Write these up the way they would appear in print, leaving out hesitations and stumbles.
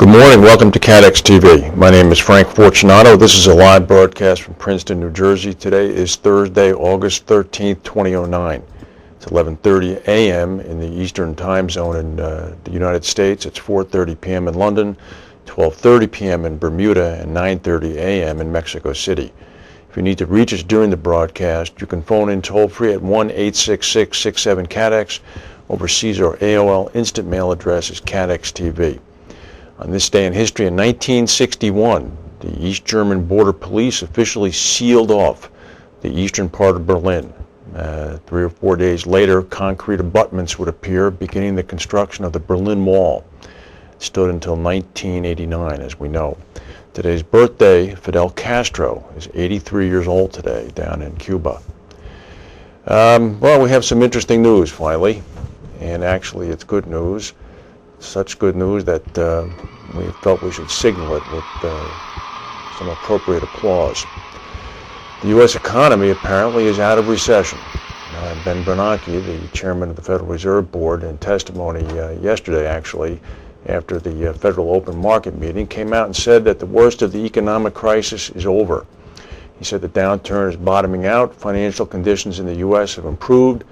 Good morning. Welcome to CATEX-TV. My name is Frank Fortunato. This is a live broadcast from Princeton, New Jersey. Today is Thursday, August 13th, 2009. It's 11:30 a.m. in the Eastern Time Zone in the United States. It's 4:30 p.m. in London, 12:30 p.m. in Bermuda, and 9:30 a.m. in Mexico City. If you need to reach us during the broadcast, you can phone in toll-free at 1-866-67-CATEX. Overseas, our AOL instant mail address is CATEX-TV. On this day in history, in 1961, the East German border police officially sealed off the eastern part of Berlin. 3 or 4 days later, concrete abutments would appear, beginning the construction of the Berlin Wall. It stood until 1989, as we know. Today's birthday, Fidel Castro, is 83 years old today down in Cuba. Well, we have some interesting news finally, and actually it's good news. Such good news that we felt we should signal it with some appropriate applause. The U.S. economy apparently is out of recession. Ben Bernanke, the chairman of the Federal Reserve Board, in testimony yesterday actually, after the Federal Open Market meeting, came out and said that the worst of the economic crisis is over. He said the downturn is bottoming out, financial conditions in the U.S. have improved.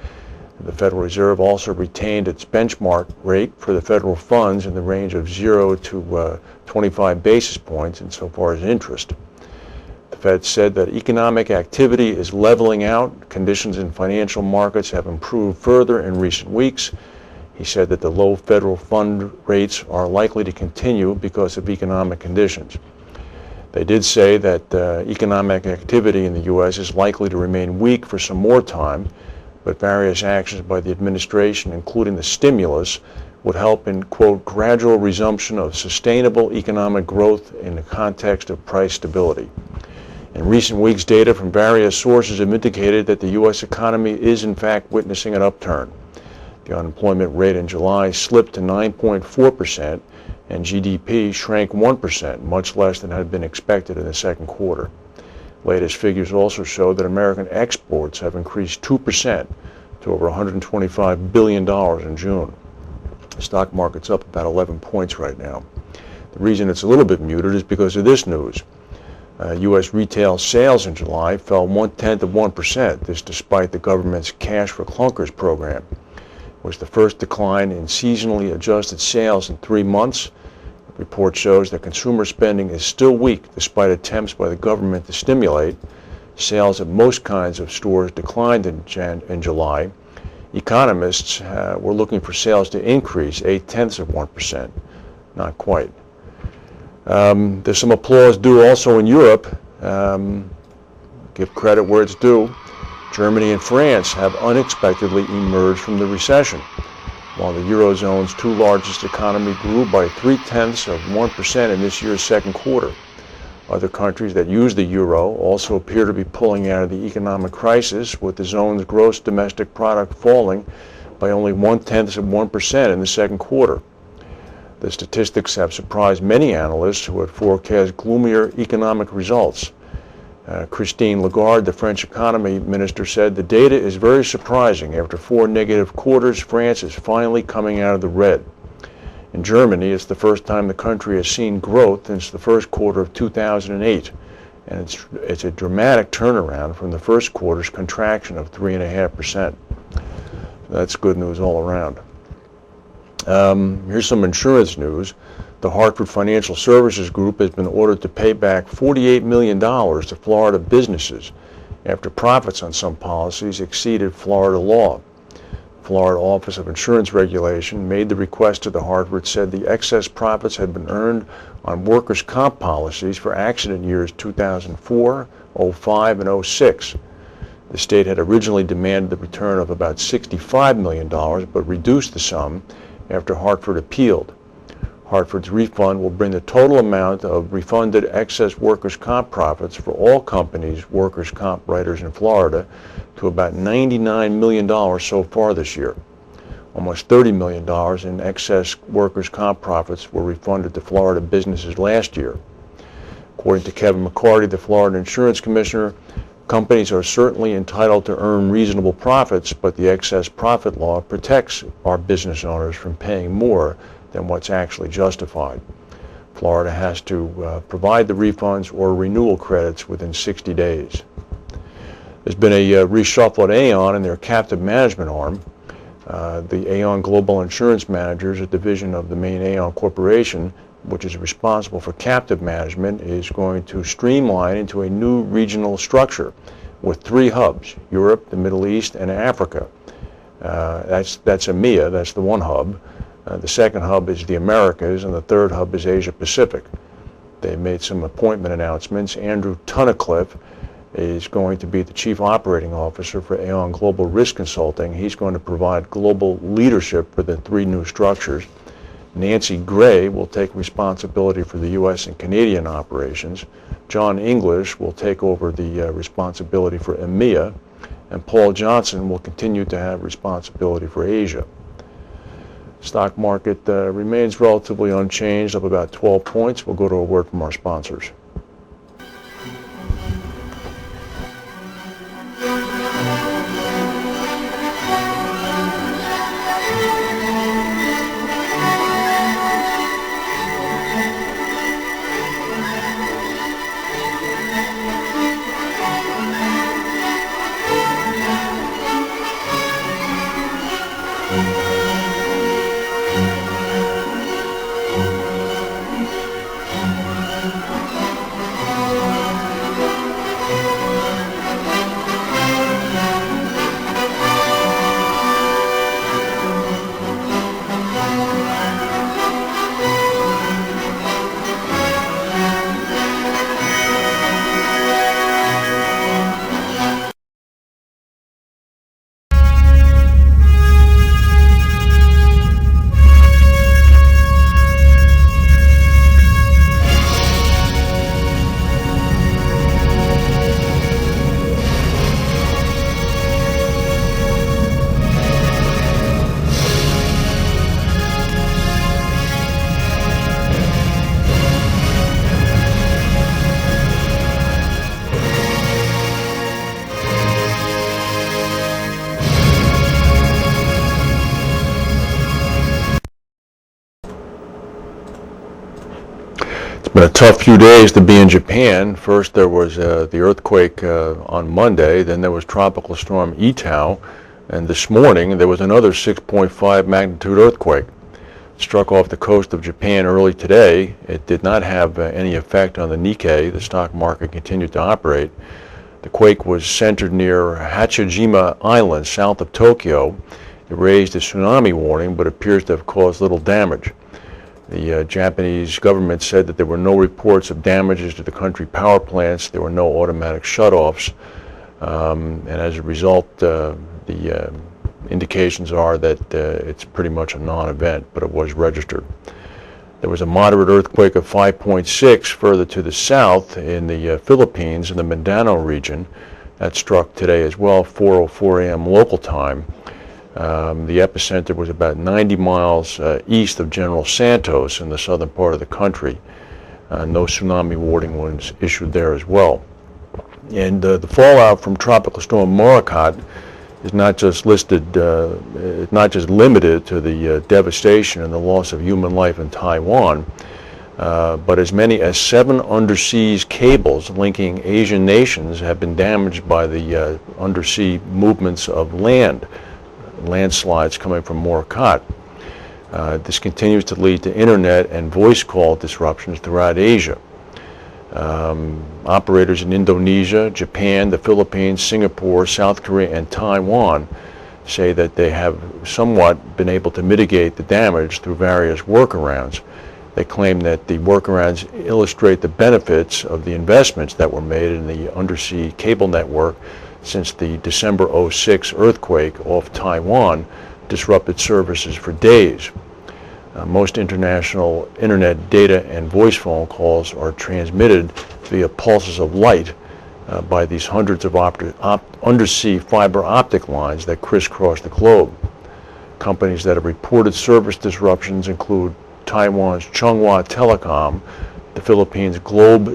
The Federal Reserve also retained its benchmark rate for the federal funds in the range of 0 to 25 basis points insofar as interest. The Fed said that economic activity is leveling out. Conditions in financial markets have improved further in recent weeks. He said that the low federal fund rates are likely to continue because of economic conditions. They did say that economic activity in the U.S. is likely to remain weak for some more time, but various actions by the administration, including the stimulus, would help in, quote, gradual resumption of sustainable economic growth in the context of price stability. In recent weeks, data from various sources have indicated that the U.S. economy is in fact witnessing an upturn. The unemployment rate in July slipped to 9.4%, and GDP shrank 1%, much less than had been expected in the second quarter. Latest figures also show that American exports have increased 2% to over $125 billion in June. The stock market's up about 11 points right now. The reason it's a little bit muted is because of this news. U.S. retail sales in July fell 0.1%, this despite the government's Cash for Clunkers program. It was the first decline in seasonally adjusted sales in 3 months. The report shows that consumer spending is still weak despite attempts by the government to stimulate. Sales at most kinds of stores declined in July. Economists were looking for sales to increase 0.8%. Not quite. There's some applause due also in Europe. Give credit where it's due. Germany and France have unexpectedly emerged from the recession. While the Eurozone's two largest economies grew by 0.3% in this year's second quarter. Other countries that use the euro also appear to be pulling out of the economic crisis, with the zone's gross domestic product falling by only 0.1% in the second quarter. The statistics have surprised many analysts who had forecast gloomier economic results. Christine Lagarde, the French economy minister, said the data is very surprising. After 4 negative quarters, France is finally coming out of the red. In Germany, it's the first time the country has seen growth since the first quarter of 2008, and it's a dramatic turnaround from the first quarter's contraction of 3.5%. That's good news all around. Here's some insurance news. The Hartford Financial Services Group has been ordered to pay back $48 million to Florida businesses after profits on some policies exceeded Florida law. Florida Office of Insurance Regulation made the request to the Hartford, said the excess profits had been earned on workers' comp policies for accident years 2004, 05, and 06. The state had originally demanded the return of about $65 million, but reduced the sum after Hartford appealed. Hartford's refund will bring the total amount of refunded excess workers' comp profits for all companies' workers' comp writers in Florida to about $99 million so far this year. Almost $30 million in excess workers' comp profits were refunded to Florida businesses last year. According to Kevin McCarty, the Florida Insurance Commissioner, companies are certainly entitled to earn reasonable profits, but the excess profit law protects our business owners from paying more than what's actually justified. Florida has to provide the refunds or renewal credits within 60 days. There's been a reshuffle at Aon in their captive management arm. The Aon Global Insurance Managers, a division of the main Aon Corporation, which is responsible for captive management, is going to streamline into a new regional structure with 3 hubs: Europe, the Middle East, and Africa. That's EMEA, that's the one hub. The second hub is the Americas, and the third hub is Asia Pacific. They made some appointment announcements. Andrew Tunnicliffe is going to be the Chief Operating Officer for Aon Global Risk Consulting. He's going to provide global leadership for the 3 new structures. Nancy Gray will take responsibility for the U.S. and Canadian operations. John English will take over the responsibility for EMEA, and Paul Johnson will continue to have responsibility for Asia. Stock market remains relatively unchanged, up about 12 points. We'll go to a word from our sponsors. Been a tough few days to be in Japan. First there was the earthquake on Monday, then there was Tropical Storm Etau, and this morning there was another 6.5 magnitude earthquake. It struck off the coast of Japan early today. It did not have any effect on the Nikkei. The stock market continued to operate. The quake was centered near Hachijima Island, south of Tokyo. It raised a tsunami warning, but appears to have caused little damage. The Japanese government said that there were no reports of damages to the country power plants. There were no automatic shutoffs. And as a result, the indications are that it's pretty much a non-event, but it was registered. There was a moderate earthquake of 5.6 further to the south in the Philippines in the Mindanao region. That struck today as well, 4:04 a.m. local time. The epicenter was about 90 miles east of General Santos in the southern part of the country. No tsunami warning was issued there as well. And the fallout from Tropical Storm Morakot is not just limited to the devastation and the loss of human life in Taiwan, but as many as 7 undersea cables linking Asian nations have been damaged by the undersea movements of landslides coming from Morakot. This continues to lead to internet and voice call disruptions throughout Asia. Operators in Indonesia, Japan, the Philippines, Singapore, South Korea, and Taiwan say that they have somewhat been able to mitigate the damage through various workarounds. They claim that the workarounds illustrate the benefits of the investments that were made in the undersea cable network since the December 2006 earthquake off Taiwan disrupted services for days. Most international internet data and voice phone calls are transmitted via pulses of light by these hundreds of undersea fiber optic lines that crisscross the globe. Companies that have reported service disruptions include Taiwan's Chunghwa Telecom, the Philippines' Globe